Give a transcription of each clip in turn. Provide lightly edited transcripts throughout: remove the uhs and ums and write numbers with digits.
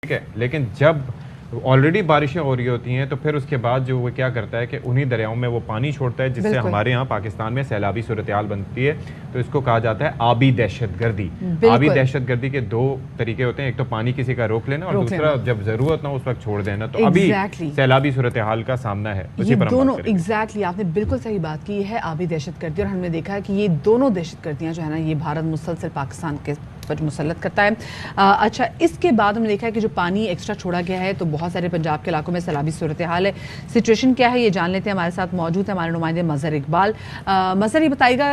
ठीक है, लेकिन जब ऑलरेडी बारिशें हो रही होती हैं तो फिर उसके बाद जो वो क्या करता है कि उन्हीं दरियाओं में वो पानी छोड़ता है, जिससे हमारे यहाँ पाकिस्तान में सैलाबी सूरत हाल बनती है। तो इसको कहा जाता है आबी दहशतगर्दी। आबी दहशतगर्दी के दो तरीके होते हैं, एक तो पानी किसी का रोक लेना और दूसरा जब जरूरत ना उस वक्त छोड़ देना। तो अभी सैलाबी सूरत हाल का सामना है, ये दोनों एग्जैक्टली आपने बिल्कुल सही बात की है, आबी दहशतगर्दी। और हमने देखा है कि ये दोनों दहशतगर्दियाँ जो है ना, ये भारत मुसलसल पाकिस्तान के पर मुसल्लत करता है। अच्छा, इसके बाद हमने देखा है कि जो पानी एक्स्ट्रा छोड़ा गया है तो बहुत सारे पंजाब के इलाकों में सैलाबी सूरत हाल है। सिचुएशन क्या है ये जान लेते हैं। हमारे साथ मौजूद है हमारे नुमाइंदे मजहर इकबाल। मजहर, ये बताइएगा,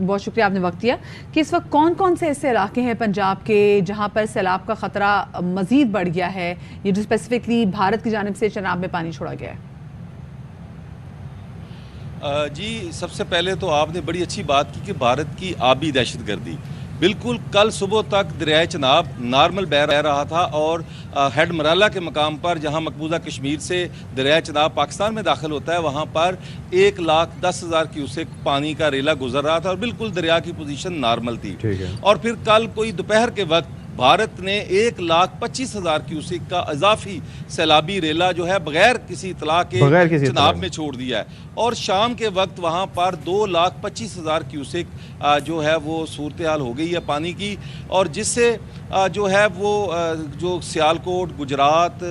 बहुत शुक्रिया आपने वक्त दिया, कि इस वक्त कौन कौन से ऐसे इलाके हैं पंजाब के जहाँ पर सैलाब का खतरा मजीद बढ़ गया है, ये जो स्पेसिफिकली भारत की जानिब से चनाब में पानी छोड़ा गया है? जी, सबसे पहले तो आपने बड़ी अच्छी बात की कि भारत की आबी दहशतगर्दी, बिल्कुल कल सुबह तक दरियाए चनाब नॉर्मल बह रहा था और हेड मराला के मकाम पर जहां मकबूजा कश्मीर से दरियाए चनाब पाकिस्तान में दाखिल होता है, वहां पर 1,10,000 क्यूसेक पानी का रेला गुजर रहा था और बिल्कुल दरिया की पोजीशन नॉर्मल थी। और फिर कल कोई दोपहर के वक्त भारत ने 1,25,000 क्यूसेक का इजाफी सैलाबी रेला जो है बगैर किसी इतला के चनाब में छोड़ दिया है। और शाम के वक्त वहाँ पर 2,25,000 क्यूसेक जो है वो सूरत हाल हो गई है पानी की, और जिससे जो है वो जो सियालकोट, गुजरात,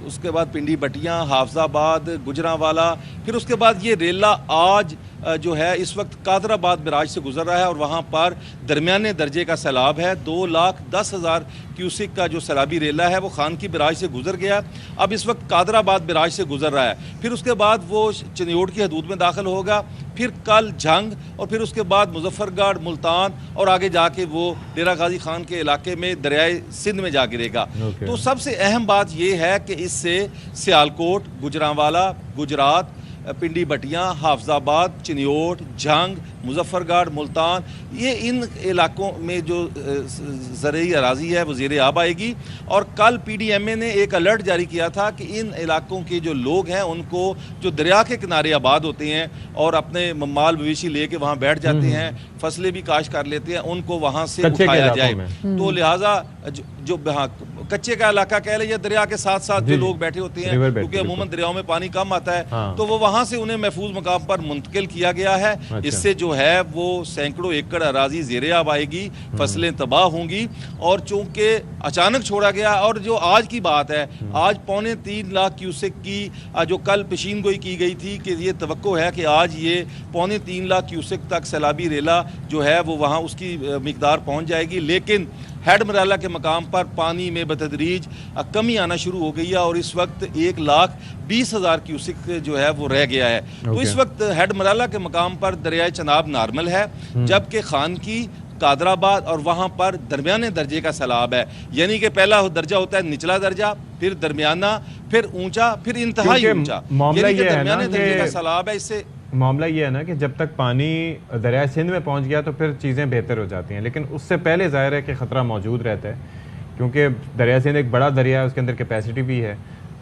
उसके बाद पिंडी बटियाँ, हाफजाबाद, गुजरांवाला, फिर उसके बाद ये रेला आज जो है इस वक्त कादराबाद बराज से गुजर रहा है और वहाँ पर दरमियाने दर्जे का सैलाब है। 2,10,000 क्यूसिक का जो सैलाबी रेला है वो खान की बराज से गुजर गया, अब इस वक्त कादराबाद बराज से गुजर रहा है। फिर उसके बाद वो चनियोट की हदूद में दाखिल होगा, फिर कल जंग, और फिर उसके बाद मुजफ्फरगढ़, मुल्तान, और आगे जाके वो डेरा गाजी खान के इलाके में दरियाए सिंध में जा गिरेगा। तो सबसे अहम बात यह है कि इससे सियालकोट, गुजरांवाला, गुजरात, पिंडी बटियाँ, हाफजाबाद, चिनियोट, जंग, मुजफ्फरगढ़, मुल्तान, ये इन इलाकों में जो ज़रई अराजी है वो ज़ेरे आब आएगी। और कल PDMA ने एक अलर्ट जारी किया था कि इन इलाकों के जो लोग हैं उनको, जो दरिया के किनारे आबाद होते हैं और अपने माल मवेशी लेके वहाँ बैठ जाते हैं, फसलें भी काश कर लेते हैं, उनको वहाँ से उठाया जाए। तो लिहाजा जो कच्चे का इलाका कह लें या दरिया के साथ साथ जो लोग बैठे होते हैं, क्योंकि अमूमन दरियाओं में पानी कम आता है, तो वो वहाँ से उन्हें महफूज मकाम पर मुंतकिल किया गया है। इससे जो है वो सैकड़ों एकड़ अराजी ज़ेरे आब आएगी, फसलें तबाह होंगी। और चूंकि अचानक छोड़ा गया, और जो आज की बात है, आज 3.25 लाख क्यूसेक की जो कल पेशीन गोई की गई थी कि ये तवक्को है कि आज ये 3.25 लाख क्यूसेक तक सैलाबी रेला जो है वो वहाँ उसकी मिकदार पहुँच जाएगी। लेकिन हेड मराला के मकाम पर पानी में बतदरीज कमी आना शुरू हो गई है और इस वक्त 1,20,000 क्यूसिक जो है वो रह गया है। तो इस वक्त हेड मराला के मकाम पर दरियाए चनाब नॉर्मल है, जबकि खान की, कादराबाद और वहाँ पर दरमियाने दर्जे का सैलाब है। यानी कि पहला दर्जा होता है निचला दर्जा, फिर दरमियाना, फिर ऊंचा, फिर इंतहाई ऊंचा, यानी कि दरमियाने दर्जे का सैलाब है। इससे मामला ये है ना कि जब तक पानी दरिया सिंध में पहुंच गया तो फिर चीज़ें बेहतर हो जाती हैं, लेकिन उससे पहले ज़ाहिर है कि ख़तरा मौजूद रहता है, क्योंकि दरिया सिंध एक बड़ा दरिया है, उसके अंदर कैपेसिटी भी है।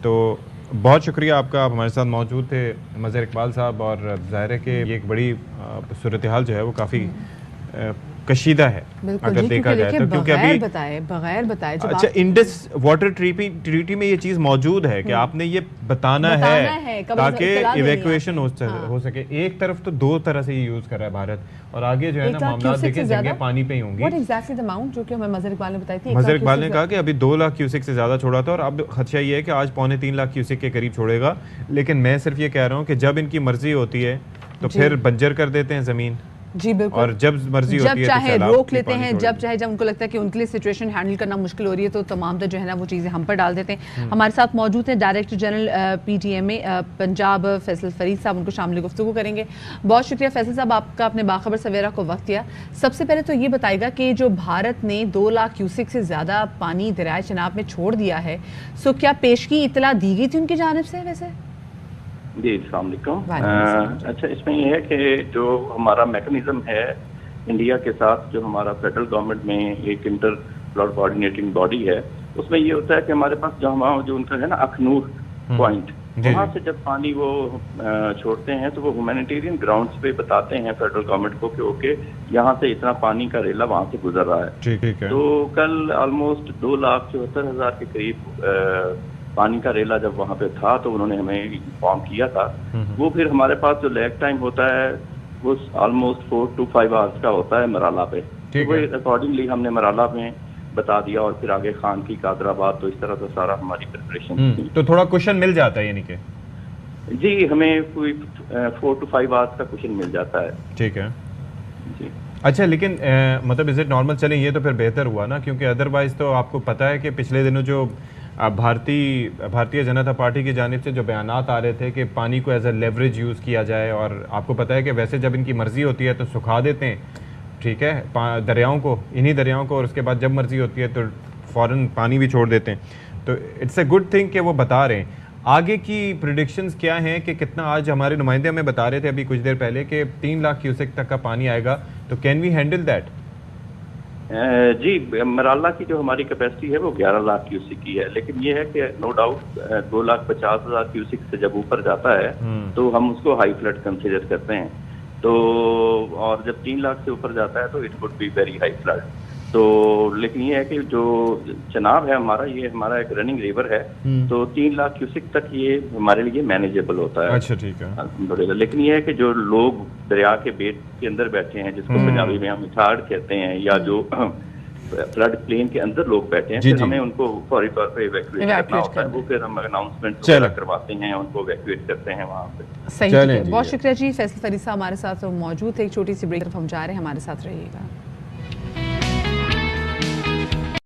तो बहुत शुक्रिया आपका, आप हमारे साथ मौजूद थे मजहर इकबाल साहब। और ज़ाहिर है कि ये एक बड़ी सूरत हाल जो है वो काफ़ी कशीदा है अगर देखा जाए तो, क्योंकि अभी बगैर बताए अच्छा, इंडस वाटर ट्रीटी में ये चीज मौजूद है कि आपने ये बताना है ताकि इवैक्यूएशन हो सके। एक तरफ तो दो तरह से ये यूज कर रहा है भारत, और आगे जो है ना मामला देखें जंगें पानी पे ही होंगी। व्हाट एग्जैक्टली द अमाउंट जो कि हमें मजहर इकबाल ने बताई थी? मजहर इकबाल ने कहा कि अभी 2 लाख क्यूसेक से ज्यादा छोड़ा था और अब खदशा ये है कि आज 3.25 लाख क्यूसेक के करीब छोड़ेगा। लेकिन मैं सिर्फ ये कह रहा हूँ कि जब इनकी मर्जी होती है तो फिर बंजर कर देते हैं जमीन, जी बिल्कुल, और जब मर्जी होती है जब चाहे रोक लेते हैं, जब चाहे जब उनको लगता है कि उनके लिए सिचुएशन हैंडल करना मुश्किल हो रही है तो तमाम जो है ना वो चीज़ें हम पर डाल देते हैं। हमारे साथ मौजूद हैं director general PDMA Punjab Faisal Farid साहब, उनको शामिल गुफ्तगू करेंगे। बहुत शुक्रिया फैसल साहब आपका, अपने बाखबर सवेरा को वक्त दिया। सबसे पहले तो ये बताएगा कि जो भारत ने 2 लाख क्यूसेक से ज़्यादा पानी दरियाए चनाब में छोड़ दिया है, सो क्या पेशगी इतला दी गई थी उनकी जानिब से? वैसे जी, अस्सलाम वालेकुम। अच्छा, इसमें यह है कि जो हमारा मैकेनिज्म है इंडिया के साथ, जो हमारा फेडरल गवर्नमेंट में एक इंटर कोऑर्डिनेटिंग बॉडी है, उसमें ये होता है कि हमारे पास जो उनका है ना अखनूर पॉइंट, वहाँ से जब पानी वो छोड़ते हैं तो वो ह्यूमैनिटेरियन ग्राउंड्स पे बताते हैं फेडरल गवर्नमेंट को कि ओके यहाँ से इतना पानी का रेला वहाँ से गुजर रहा है। ठीक है। तो कल ऑलमोस्ट 2,74,000 के करीब पानी का रेला जब वहाँ पे था तो उन्होंने हमें इन्फॉर्म किया था। वो फिर हमारे पास जो लैग टाइम होता है वो ऑलमोस्ट 4 to 5 आवर्स का होता है मराला पे। तो वो अकॉर्डिंगली हमने मराला में बता दिया और फिर आगे खान की कादराबाद, तो इस तरह से सारा हमारी प्रिपरेशन। तो थोड़ा क्वेश्चन मिल जाता है यानी कि? जी, हमें कोई 4 to 5 आवर्स का क्वेश्चन मिल जाता है। ठीक है जी। अच्छा, लेकिन मतलब इज इट नॉर्मल? चलें, ये तो फिर बेहतर हुआ ना, क्योंकि अदरवाइज तो आपको पता है कि पिछले दिनों जो भारतीय जनता पार्टी की जानिब से जो बयानात आ रहे थे कि पानी को एज ए लेवरेज यूज़ किया जाए, और आपको पता है कि वैसे जब इनकी मर्जी होती है तो सुखा देते हैं, ठीक है, दरियाओं को, इन्हीं दरियाओं को, और उसके बाद जब मर्जी होती है तो फ़ौरन पानी भी छोड़ देते हैं। तो इट्स ए गुड थिंग कि वो बता रहे हैं। आगे की प्रिडिक्शंस क्या हैं कि कितना? आज हमारे नुमाइंदे हमें बता रहे थे अभी कुछ देर पहले कि 3 लाख क्यूसेक तक का पानी आएगा, तो कैन वी हैंडल दैट? जी, मराला की जो हमारी कैपेसिटी है वो 11 लाख क्यूसिक की है, लेकिन ये है कि नो डाउट 2,50,000 क्यूसिक से जब ऊपर जाता है तो हम उसको हाई फ्लड कंसीडर करते हैं। तो और जब 3 लाख से ऊपर जाता है तो it would be very high flood. तो लेकिन ये है कि जो चनाब है हमारा, ये हमारा एक रनिंग रिवर है, तो 3 लाख क्यूसिक तक ये हमारे लिए मैनेजेबल होता है। अच्छा, ठीक है। लेकिन ये है कि जो लोग दरिया के बेट के अंदर बैठे हैं, जिसको पंजाबी में हम इठाड़ कहते हैं, या जो फ्लड प्लेन के अंदर लोग बैठे हैं, फिर हमें उनको फौरी तौर पे इवैक्यूएट करना होता है। वो फिर हम अनाउंसमेंट करवाते हैं, उनको इवैक्यूएट करते हैं वहाँ पे। सही है, बहुत शुक्रिया जी। फैसल फरीद साहब हमारे साथ मौजूद थे। एक छोटी सी ब्रेक तरफ हम जा रहे हैं, हमारे साथ रहिएगा।